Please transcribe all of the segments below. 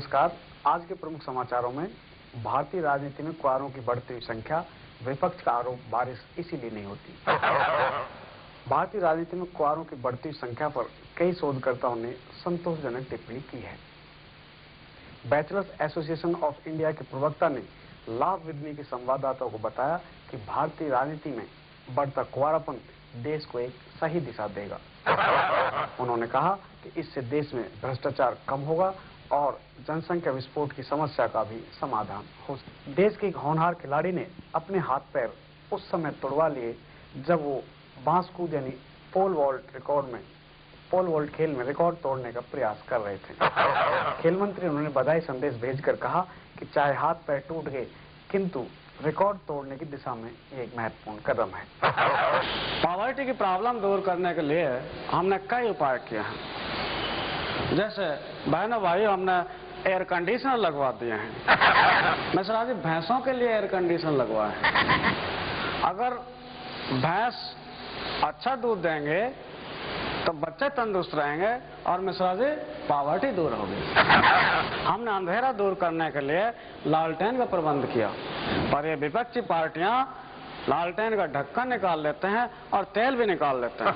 नमस्कार। आज के प्रमुख समाचारों में भारतीय राजनीति में कुआरों की बढ़ती हुई संख्या, विपक्ष का आरोप बारिश इसीलिए नहीं होती। भारतीय राजनीति में कुआरों की बढ़ती हुई संख्या पर कई शोधकर्ताओं ने संतोषजनक टिप्पणी की है। बैचलर्स एसोसिएशन ऑफ इंडिया के प्रवक्ता ने लाभ विदनी के संवाददाताओं को बताया कि भारतीय राजनीति में बढ़ता कुआरापन देश को एक सही दिशा देगा। उन्होंने कहा कि इससे देश में भ्रष्टाचार कम होगा और जनसंख्या विस्फोट की समस्या का भी समाधान हो सकता। देश के एक होनहार खिलाड़ी ने अपने हाथ पैर उस समय तोड़वा लिए जब वो बांस कूद यानी पोल वॉल्ट खेल में रिकॉर्ड तोड़ने का प्रयास कर रहे थे। खेल मंत्री उन्होंने बधाई संदेश भेजकर कहा कि चाहे हाथ पैर टूट गए, किंतु रिकॉर्ड तोड़ने की दिशा में ये एक महत्वपूर्ण कदम है। पॉवर्टी की प्रॉब्लम दूर करने के लिए हमने कई उपाय किए हैं। जैसे बहनों भाइयों, हमने एयर कंडीशनर लगवा दिए हैं। मिश्रा जी, भैंसों के लिए एयर कंडीशनर लगवाए हैं। अगर भैंस अच्छा दूध देंगे तो बच्चे तंदुरुस्त रहेंगे और मिश्रा जी पॉवर्टी दूर होगी। हमने अंधेरा दूर करने के लिए लालटेन का प्रबंध किया, पर ये विपक्षी पार्टियां लालटेन का ढक्कन निकाल लेते हैं और तेल भी निकाल लेते हैं।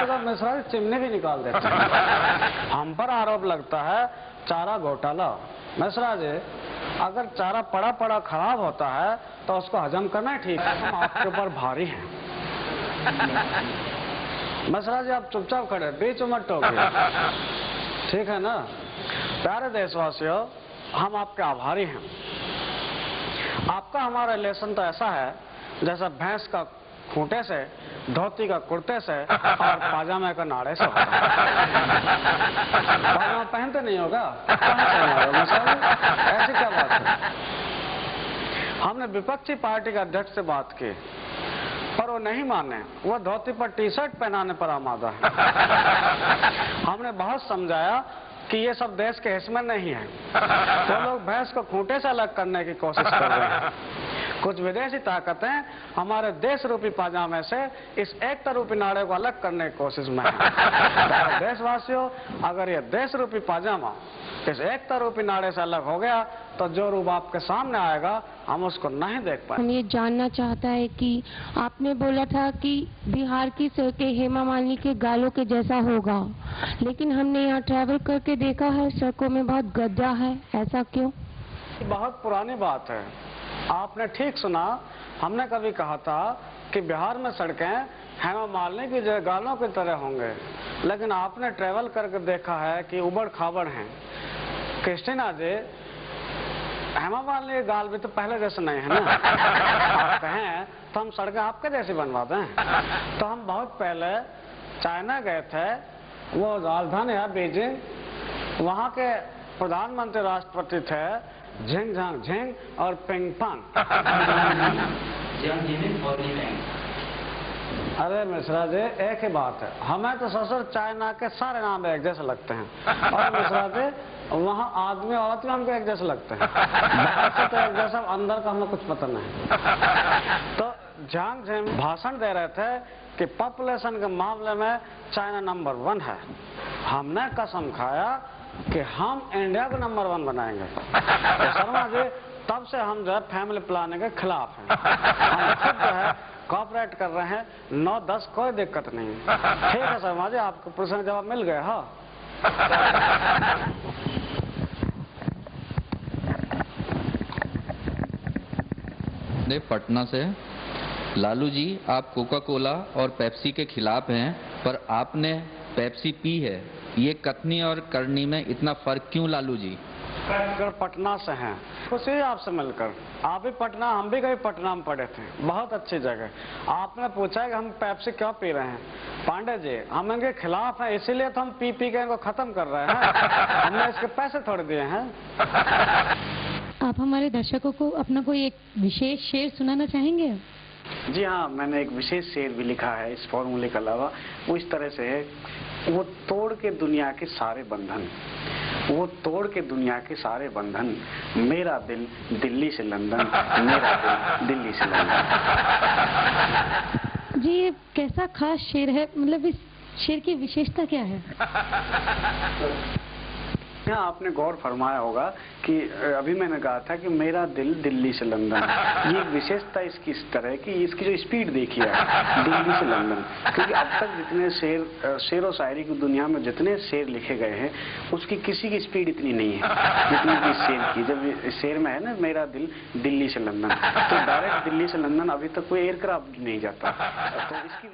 तो मिश्रा जी चिमनी भी निकाल देते हैं। हम पर आरोप लगता है चारा घोटाला। मिश्रा जी, अगर चारा पड़ा पड़ा खराब होता है तो उसको हजम करना ठीक है। हम आपके ऊपर भारी हैं। मिश्रा जी, आप चुपचाप खड़े, बीच में मत टोकिए, ठीक है ना। प्यारे देशवासियों, हम आपके आभारी हैं। आपका हमारा रिलेशन तो ऐसा है जैसा भैंस का खूंटे से, धोती का कुर्ते से और पाजामे का नाड़े से होगा। पाजामा पहनते नहीं होगा, ऐसी क्या बात है। हमने विपक्षी पार्टी के अध्यक्ष से बात की, पर वो नहीं माने। वो धोती पर टी शर्ट पहनाने पर आमादा है। हमने बहुत समझाया कि ये सब देश के हिस्से में नहीं है। तो लोग भैंस को खूंटे से अलग करने की कोशिश कर रहे हैं। कुछ विदेशी ताकतें हमारे देश रूपी पाजामे से इस एकता रूपी नाड़े को अलग करने की कोशिश में है। तो देशवासियों, अगर ये देश रूपी पाजामा इस एकता रूपी नाड़े से अलग हो गया तो जो रूप आपके सामने आएगा हम उसको नहीं देख पाए। हम ये जानना चाहता है कि आपने बोला था कि बिहार की सड़कें हेमा मालिनी के गालों के जैसा होगा, लेकिन हमने यहाँ ट्रैवल करके देखा है सड़कों में बहुत गड्ढा है, ऐसा क्यों? बहुत पुरानी बात है, आपने ठीक सुना। हमने कभी कहा था कि बिहार में सड़कें हेमा मालिनी की गालों की तरह होंगे, लेकिन आपने ट्रैवल करके देखा है कि उबड़ खाबड़ हैं। क्रिस्टीना जी, हेमा मालिनी के गाल भी तो पहले जैसे नहीं है ना। आप कहें तो हम सड़कें आपके जैसी बनवा दें। तो हम बहुत पहले चाइना गए थे, वो राजधानी है बीजिंग, वहाँ के प्रधानमंत्री राष्ट्रपति थे झिंग झांग झिंग और पिंग पांग। अरे मिश्रा जी, एक ही बात है, हमें तो ससुर चाइना के सारे नाम एक जैसे लगते हैं। और मिश्रा जी, वहाँ आदमी औरत में हमको एक जैसे लगते हैं। बाहर से तो एक जैसा, अंदर का हमें कुछ पता नहीं। तो झांग झिंग भाषण दे रहे थे कि पॉपुलेशन के मामले में चाइना नंबर 1 है। हमने कसम खाया कि हम इंडिया को नंबर 1 बनाएंगे। तो शर्मा जी, तब से हम जो है फैमिली प्लानिंग के खिलाफ हैं। हम खुद जो है कॉपरेट कर रहे हैं, 9-10 कोई दिक्कत नहीं। ठीक है शर्मा जी, आपको प्रश्न का जवाब मिल गया। हाँ, पटना से। लालू जी, आप कोका कोला और पेप्सी के खिलाफ हैं, पर आपने पेप्सी पी है। ये कथनी और करनी में इतना फर्क क्यों लालू जी? पटना से हैं, खुशी है आपसे मिलकर। आप भी पटना, हम भी कभी पटना में पढ़े थे, बहुत अच्छी जगह। आपने पूछा कि हम पेप्सी क्यों पी रहे हैं। पांडे जी, हम इनके खिलाफ हैं, इसीलिए तो हम पी के इनको खत्म कर रहे हैं। हमने इसके पैसे थोड़े दिए हैं। आप हमारे दर्शकों को अपना कोई एक विशेष शेर सुनाना चाहेंगे? जी हाँ, मैंने एक विशेष शेर भी लिखा है इस फॉर्मूले के अलावा। वो इस तरह से है, वो तोड़ के दुनिया के सारे बंधन, वो तोड़ के दुनिया के सारे बंधन, मेरा दिल दिल्ली से लंदन, मेरा दिल दिल्ली से लंदन। जी, ये कैसा खास शेर है, मतलब इस शेर की विशेषता क्या है? यहाँ आपने गौर फरमाया होगा कि अभी मैंने कहा था कि मेरा दिल दिल्ली से लंदन, ये एक विशेषता इसकी इस तरह की, इसकी जो स्पीड देखिए दिल्ली से लंदन, क्योंकि अब तक जितने शेर और शायरी की दुनिया में जितने शेर लिखे गए हैं उसकी किसी की स्पीड इतनी नहीं है जितनी कि शेर की। जब शेर में है ना मेरा दिल दिल्ली से लंदन, तो डायरेक्ट दिल्ली से लंदन अभी तक कोई एयरक्राफ्ट नहीं जाता, तो इसकी